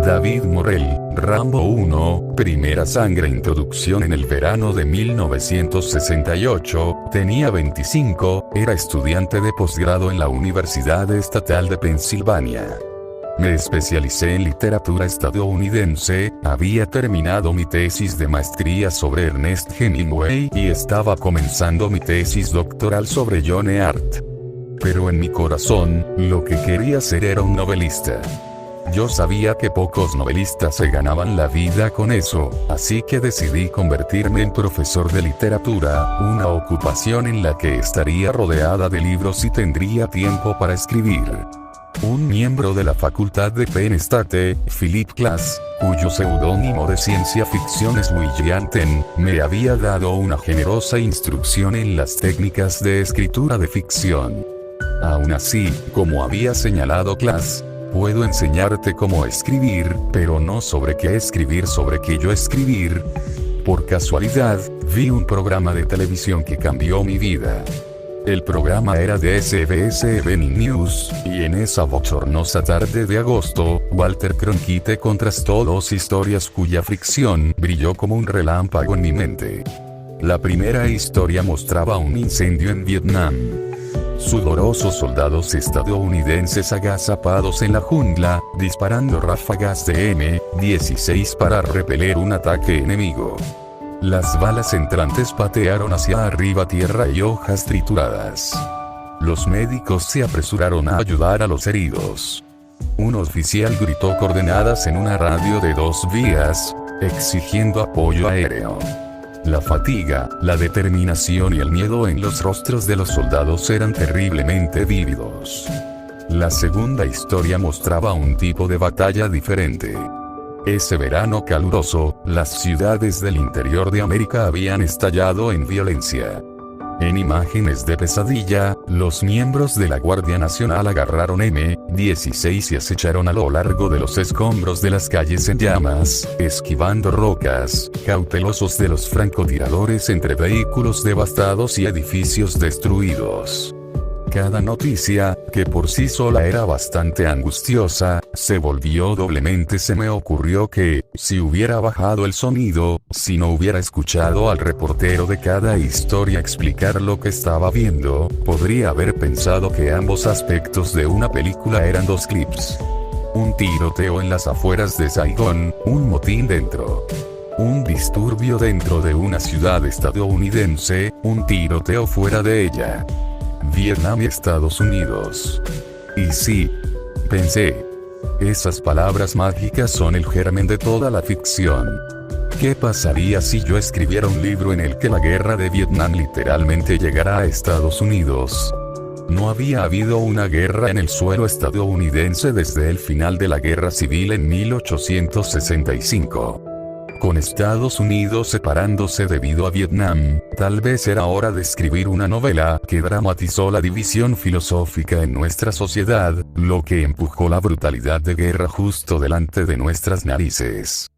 David Morrell, Rambo 1, Primera Sangre. Introducción. En el verano de 1968, tenía 25, era estudiante de posgrado en la Universidad Estatal de Pensilvania. Me especialicé en literatura estadounidense, había terminado mi tesis de maestría sobre Ernest Hemingway y estaba comenzando mi tesis doctoral sobre John Hart. Pero en mi corazón, lo que quería ser era un novelista. Yo sabía que pocos novelistas se ganaban la vida con eso, así que decidí convertirme en profesor de literatura, una ocupación en la que estaría rodeada de libros y tendría tiempo para escribir. Un miembro de la facultad de Penn State, Philip Klass, cuyo seudónimo de ciencia ficción es Willie Anten, me había dado una generosa instrucción en las técnicas de escritura de ficción. Aún así, como había señalado Klass, puedo enseñarte cómo escribir, pero no sobre qué escribir, sobre qué yo escribir. Por casualidad, vi un programa de televisión que cambió mi vida. El programa era de SBS Evening News, y en esa bochornosa tarde de agosto, Walter Cronkite contrastó dos historias cuya fricción brilló como un relámpago en mi mente. La primera historia mostraba un incendio en Vietnam. Sudorosos soldados estadounidenses agazapados en la jungla, disparando ráfagas de M16 para repeler un ataque enemigo. Las balas entrantes patearon hacia arriba tierra y hojas trituradas. Los médicos se apresuraron a ayudar a los heridos. Un oficial gritó coordenadas en una radio de 2 vías, exigiendo apoyo aéreo. La fatiga, la determinación y el miedo en los rostros de los soldados eran terriblemente vívidos. La segunda historia mostraba un tipo de batalla diferente. Ese verano caluroso, las ciudades del interior de América habían estallado en violencia. En imágenes de pesadilla, los miembros de la Guardia Nacional agarraron M16 y acecharon a lo largo de los escombros de las calles en llamas, esquivando rocas, cautelosos de los francotiradores entre vehículos devastados y edificios destruidos. Cada noticia, que por sí sola era bastante angustiosa, se volvió doblemente. Se me ocurrió que, si hubiera bajado el sonido, si no hubiera escuchado al reportero de cada historia explicar lo que estaba viendo, podría haber pensado que ambos aspectos de una película eran dos clips. Un tiroteo en las afueras de Saigón, un motín dentro. Un disturbio dentro de una ciudad estadounidense, un tiroteo fuera de ella. Vietnam y Estados Unidos. Y sí, pensé, esas palabras mágicas son el germen de toda la ficción. ¿Qué pasaría si yo escribiera un libro en el que la guerra de Vietnam literalmente llegara a Estados Unidos? No había habido una guerra en el suelo estadounidense desde el final de la Guerra Civil en 1865. Con Estados Unidos separándose debido a Vietnam, tal vez era hora de escribir una novela que dramatizó la división filosófica en nuestra sociedad, lo que empujó la brutalidad de guerra justo delante de nuestras narices.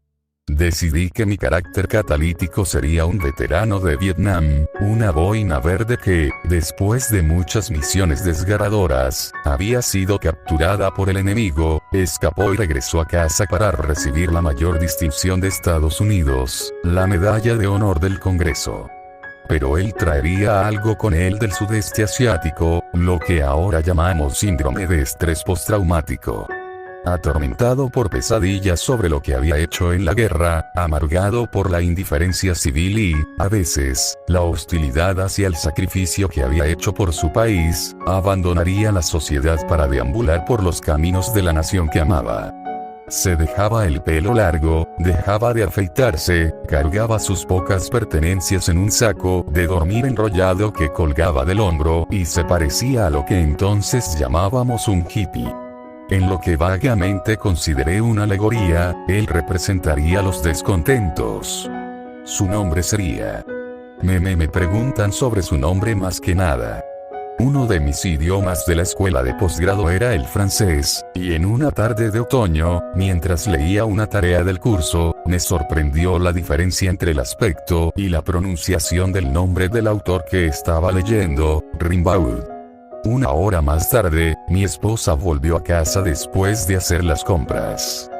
Decidí que mi carácter catalítico sería un veterano de Vietnam, una boina verde que, después de muchas misiones desgarradoras, había sido capturada por el enemigo, escapó y regresó a casa para recibir la mayor distinción de Estados Unidos, la Medalla de Honor del Congreso. Pero él traería algo con él del sudeste asiático, lo que ahora llamamos síndrome de estrés postraumático. Atormentado por pesadillas sobre lo que había hecho en la guerra, amargado por la indiferencia civil y, a veces, la hostilidad hacia el sacrificio que había hecho por su país, abandonaría la sociedad para deambular por los caminos de la nación que amaba. Se dejaba el pelo largo, dejaba de afeitarse, cargaba sus pocas pertenencias en un saco de dormir enrollado que colgaba del hombro y se parecía a lo que entonces llamábamos un hippie. En lo que vagamente consideré una alegoría, él representaría los descontentos. Su nombre sería... Me preguntan sobre su nombre más que nada. Uno de mis idiomas de la escuela de posgrado era el francés, y en una tarde de otoño, mientras leía una tarea del curso, me sorprendió la diferencia entre el aspecto y la pronunciación del nombre del autor que estaba leyendo, Rimbaud. Una hora más tarde, mi esposa volvió a casa después de hacer las compras.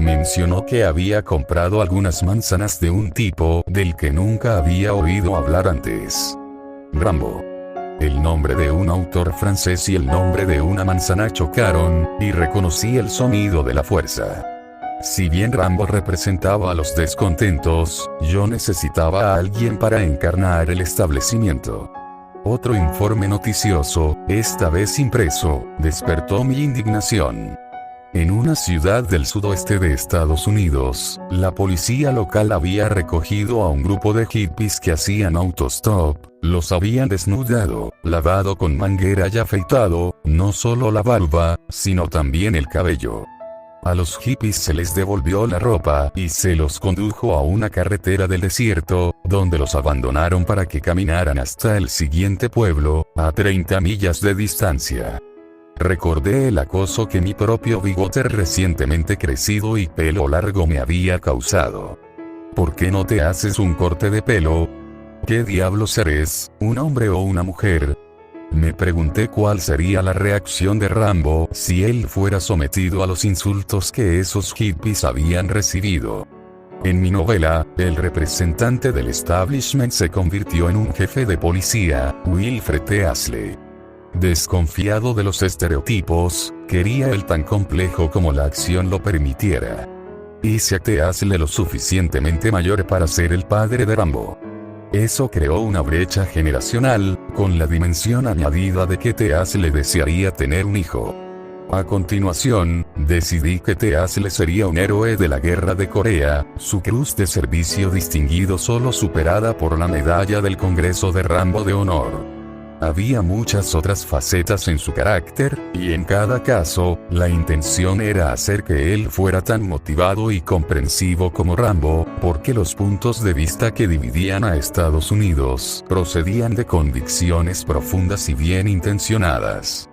mencionó que había comprado algunas manzanas de un tipo del que nunca había oído hablar antes. Rambo. El nombre de un autor francés y el nombre de una manzana chocaron, y reconocí el sonido de la fuerza. Si bien Rambo representaba a los descontentos, yo necesitaba a alguien para encarnar el establecimiento. Otro informe noticioso, esta vez impreso, despertó mi indignación. En una ciudad del sudoeste de Estados Unidos, la policía local había recogido a un grupo de hippies que hacían autostop, los habían desnudado, lavado con manguera y afeitado, no solo la barba, sino también el cabello. A los hippies se les devolvió la ropa y se los condujo a una carretera del desierto, donde los abandonaron para que caminaran hasta el siguiente pueblo, a 30 millas de distancia. Recordé el acoso que mi propio bigote recientemente crecido y pelo largo me había causado. ¿Por qué no te haces un corte de pelo? ¿Qué diablos eres, un hombre o una mujer? Me pregunté cuál sería la reacción de Rambo si él fuera sometido a los insultos que esos hippies habían recibido. En mi novela, el representante del establishment se convirtió en un jefe de policía, Wilfred T. Ashley. Desconfiado de los estereotipos, quería el tan complejo como la acción lo permitiera. Hice a T. Ashley lo suficientemente mayor para ser el padre de Rambo. Eso creó una brecha generacional, con la dimensión añadida de que T. Ashley desearía tener un hijo. A continuación, decidí que T. Ashley sería un héroe de la guerra de Corea, su cruz de servicio distinguido solo superada por la medalla del Congreso de Rambo de Honor. Había muchas otras facetas en su carácter, y en cada caso, la intención era hacer que él fuera tan motivado y comprensivo como Rambo, porque los puntos de vista que dividían a Estados Unidos procedían de convicciones profundas y bien intencionadas.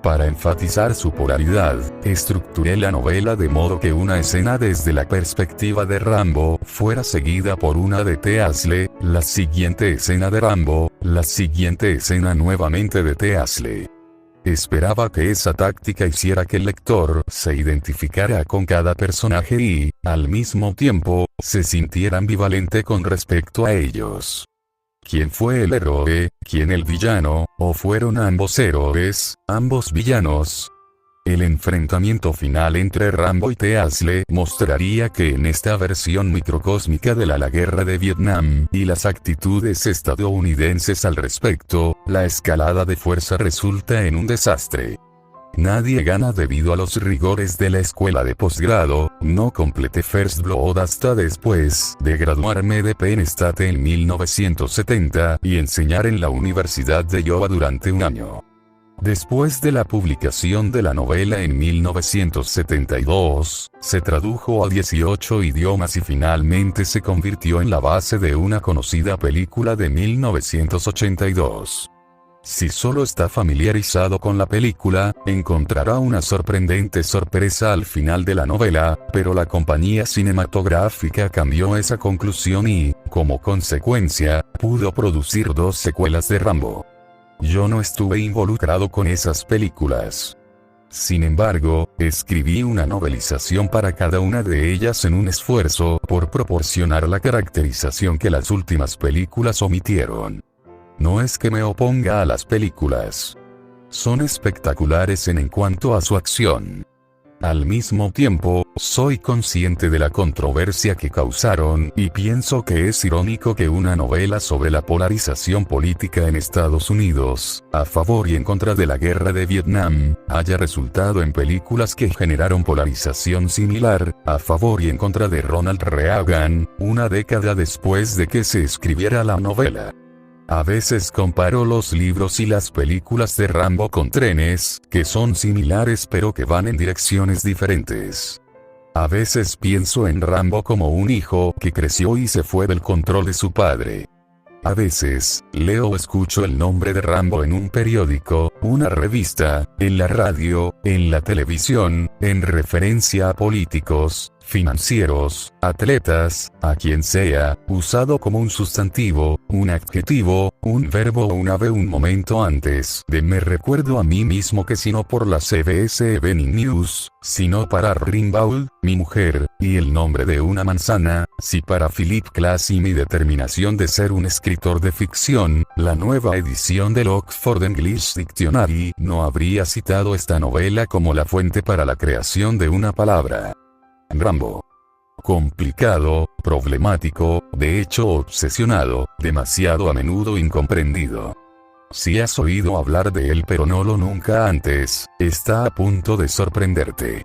Para enfatizar su polaridad, estructuré la novela de modo que una escena desde la perspectiva de Rambo fuera seguida por una de T. Ashley, la siguiente escena de Rambo, la siguiente escena nuevamente de T. Ashley. Esperaba que esa táctica hiciera que el lector se identificara con cada personaje y, al mismo tiempo, se sintiera ambivalente con respecto a ellos. ¿Quién fue el héroe, quién el villano, o fueron ambos héroes, ambos villanos? El enfrentamiento final entre Rambo y T. Ashley mostraría que en esta versión microcósmica de la guerra de Vietnam, y las actitudes estadounidenses al respecto, la escalada de fuerza resulta en un desastre. Nadie gana debido a los rigores de la escuela de posgrado. No completé First Blood hasta después de graduarme de Penn State en 1970 y enseñar en la Universidad de Iowa durante un año. Después de la publicación de la novela en 1972, se tradujo a 18 idiomas y finalmente se convirtió en la base de una conocida película de 1982. Si solo está familiarizado con la película, encontrará una sorprendente sorpresa al final de la novela, pero la compañía cinematográfica cambió esa conclusión y, como consecuencia, pudo producir 2 secuelas de Rambo. Yo no estuve involucrado con esas películas. Sin embargo, escribí una novelización para cada una de ellas en un esfuerzo por proporcionar la caracterización que las últimas películas omitieron. No es que me oponga a las películas. Son espectaculares en cuanto a su acción. Al mismo tiempo, soy consciente de la controversia que causaron y pienso que es irónico que una novela sobre la polarización política en Estados Unidos, a favor y en contra de la guerra de Vietnam, haya resultado en películas que generaron polarización similar, a favor y en contra de Ronald Reagan, una década después de que se escribiera la novela. A veces comparo los libros y las películas de Rambo con trenes, que son similares pero que van en direcciones diferentes. A veces pienso en Rambo como un hijo que creció y se fue del control de su padre. A veces, leo o escucho el nombre de Rambo en un periódico, una revista, en la radio, en la televisión, en referencia a políticos, financieros, atletas, a quien sea, usado como un sustantivo, un adjetivo, un verbo o un ave un momento antes de me recuerdo a mí mismo que si no por la CBS Evening News, sino para Rimbaud, mi mujer, y el nombre de una manzana, si para Philip Glass y mi determinación de ser un escritor de ficción, la nueva edición del Oxford English Dictionary no habría citado esta novela como la fuente para la creación de una palabra. Rambo. Complicado, problemático, de hecho obsesionado, demasiado a menudo incomprendido. Si has oído hablar de él pero no lo nunca antes, está a punto de sorprenderte.